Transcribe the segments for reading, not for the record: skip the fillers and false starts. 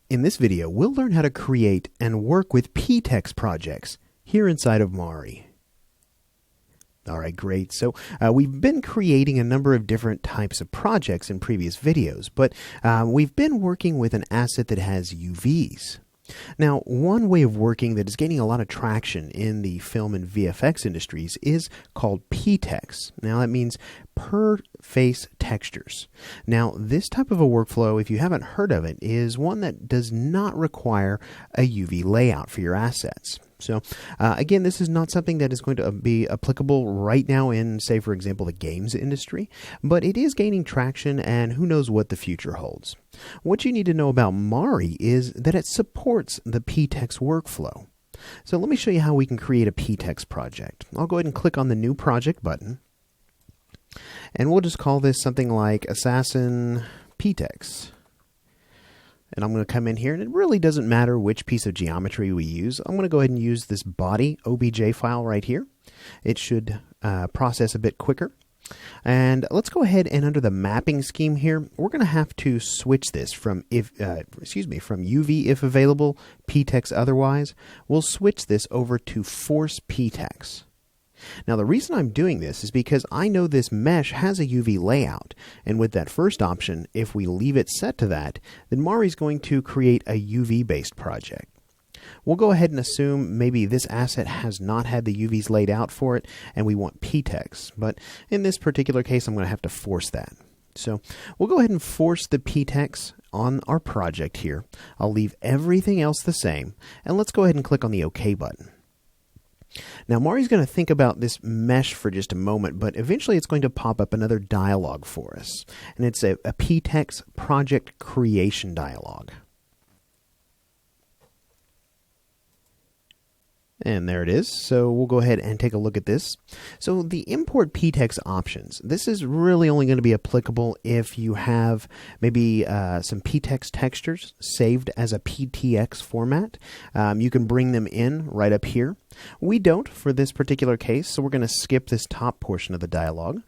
In this video, we'll learn how to create and work with Ptex projects here inside of MARI. All right, great. So we've been creating a number of different types of projects in previous videos, but we've been working with an asset that has UVs. Now, one way of working that is gaining a lot of traction in the film and VFX industries is called Ptex. Now, that means per face textures. Now, this type of a workflow, if you haven't heard of it, is one that does not require a UV layout for your assets. So, again, this is not something that is going to be applicable right now in, say, for example, the games industry, but it is gaining traction, and who knows what the future holds. What you need to know about MARI is that it supports the Ptex workflow. So let me show you how we can create a Ptex project. I'll go ahead and click on the New Project button, and we'll just call this something like Assassin Ptex. And I'm going to come in here, and it really doesn't matter which piece of geometry we use. I'm going to go ahead and use this body OBJ file right here. It should process a bit quicker. And let's go ahead and under the mapping scheme here, we're going to have to switch this from from UV if available, Ptex otherwise. We'll switch this over to Force Ptex. Now, the reason I'm doing this is because I know this mesh has a UV layout, and with that first option, if we leave it set to that, then MARI is going to create a UV-based project. We'll go ahead and assume maybe this asset has not had the UVs laid out for it, and we want Ptex, but in this particular case, I'm going to have to force that. So we'll go ahead and force the Ptex on our project here. I'll leave everything else the same, and let's go ahead and click on the OK button. Now, MARI's going to think about this mesh for just a moment, but eventually it's going to pop up another dialog for us, and it's a Ptex project creation dialog. And there it is. So we'll go ahead and take a look at this. So the import Ptex options, this is really only going to be applicable if you have maybe some Ptex textures saved as a PTX format. You can bring them in right up here. We don't for this particular case, so we're going to skip this top portion of the dialog.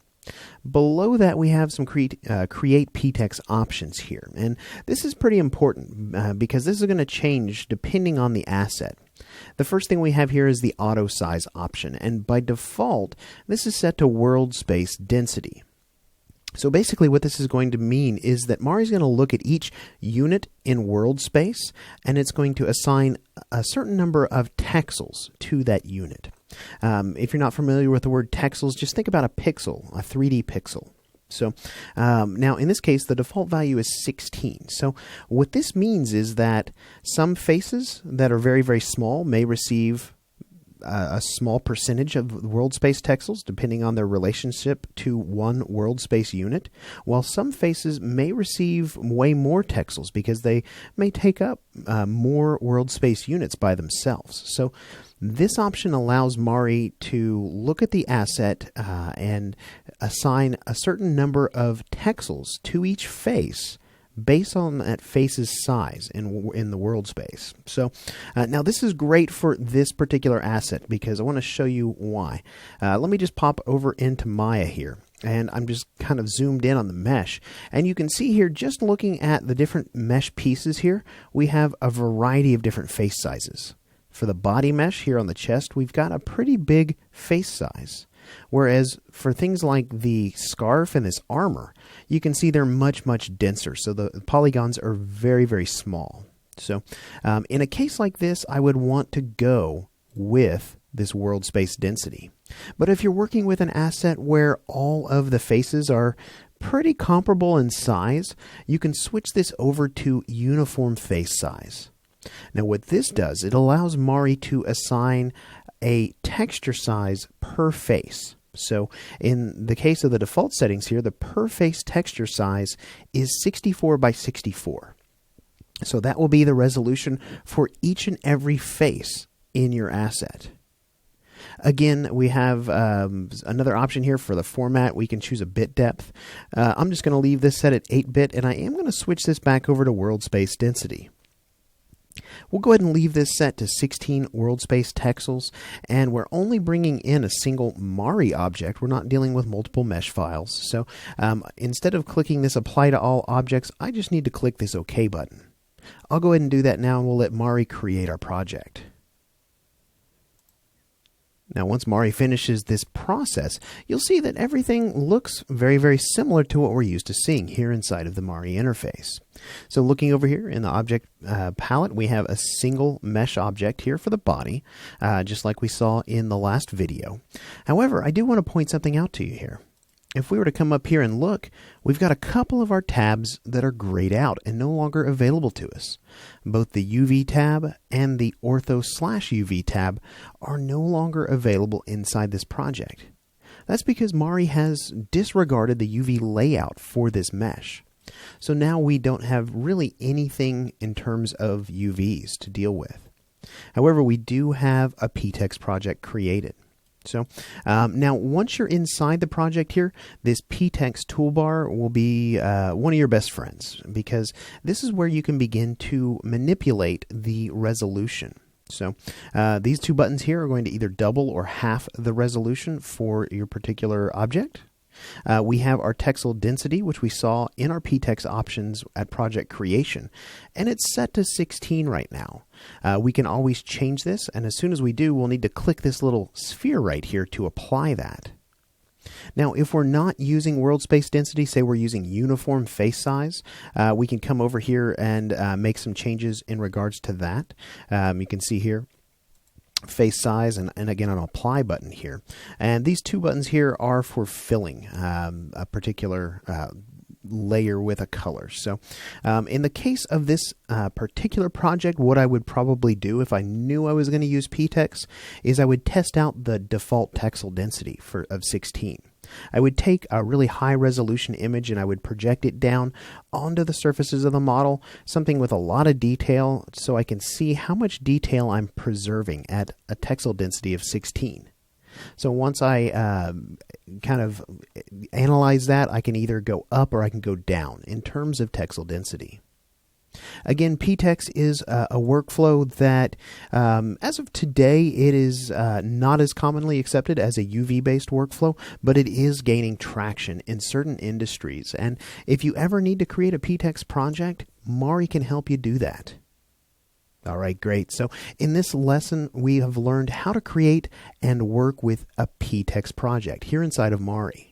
Below that, we have some create Ptex options here. And this is pretty important because this is going to change depending on the asset. The first thing we have here is the auto size option, and by default, this is set to world space density. So basically what this is going to mean is that MARI is going to look at each unit in world space, and it's going to assign a certain number of texels to that unit. If you're not familiar with the word texels, just think about a pixel, a 3D pixel. So now in this case, the default value is 16. So what this means is that some faces that are very, very small may receive a small percentage of world space texels, depending on their relationship to one world space unit, while some faces may receive way more texels because they may take up more world space units by themselves. So this option allows MARI to look at the asset and assign a certain number of texels to each face based on that face's size in the world space. So now this is great for this particular asset because I want to show you why. Let me just pop over into Maya here, and I'm just kind of zoomed in on the mesh, and you can see here, just looking at the different mesh pieces here, we have a variety of different face sizes. For the body mesh here on the chest, we've got a pretty big face size. Whereas for things like the scarf and this armor, you can see they're much, much denser. So the polygons are very, very small. So in a case like this, I would want to go with this world space density. But if you're working with an asset where all of the faces are pretty comparable in size, you can switch this over to uniform face size. Now what this does, it allows MARI to assign a texture size per face. So in the case of the default settings here, the per face texture size is 64 by 64. So that will be the resolution for each and every face in your asset. Again, we have another option here for the format. We can choose a bit depth. I'm just going to leave this set at 8-bit, and I am going to switch this back over to world space density. We'll go ahead and leave this set to 16 world space texels, and we're only bringing in a single MARI object. We're not dealing with multiple mesh files. So instead of clicking this apply to all objects, I just need to click this OK button. I'll go ahead and do that now, and we'll let MARI create our project. Now, once MARI finishes this process, you'll see that everything looks very, very similar to what we're used to seeing here inside of the MARI interface. So looking over here in the object palette, we have a single mesh object here for the body, just like we saw in the last video. However, I do want to point something out to you here. If we were to come up here and look, we've got a couple of our tabs that are grayed out and no longer available to us. Both the UV tab and the Ortho/UV tab are no longer available inside this project. That's because MARI has disregarded the UV layout for this mesh. So now we don't have really anything in terms of UVs to deal with. However, we do have a Ptex project created. So now once you're inside the project here, this Ptex toolbar will be one of your best friends, because this is where you can begin to manipulate the resolution. So these two buttons here are going to either double or half the resolution for your particular object. We have our texel density, which we saw in our Ptex options at project creation, and it's set to 16 right now. We can always change this, and as soon as we do, we'll need to click this little sphere right here to apply that. Now, if we're not using world space density, say we're using uniform face size, we can come over here and make some changes in regards to that. You can see here face size and again an apply button here, and these two buttons here are for filling a particular layer with a color. So in the case of this particular project, what I would probably do if I knew I was going to use Ptex is I would test out the default texel density of 16. I would take a really high resolution image and I would project it down onto the surfaces of the model, something with a lot of detail, so I can see how much detail I'm preserving at a texel density of 16. So once I kind of analyze that, I can either go up or I can go down in terms of texel density. Again, Ptex is a workflow that, as of today, it is not as commonly accepted as a UV-based workflow, but it is gaining traction in certain industries. And if you ever need to create a Ptex project, MARI can help you do that. All right, great. So in this lesson, we have learned how to create and work with a Ptex project here inside of MARI.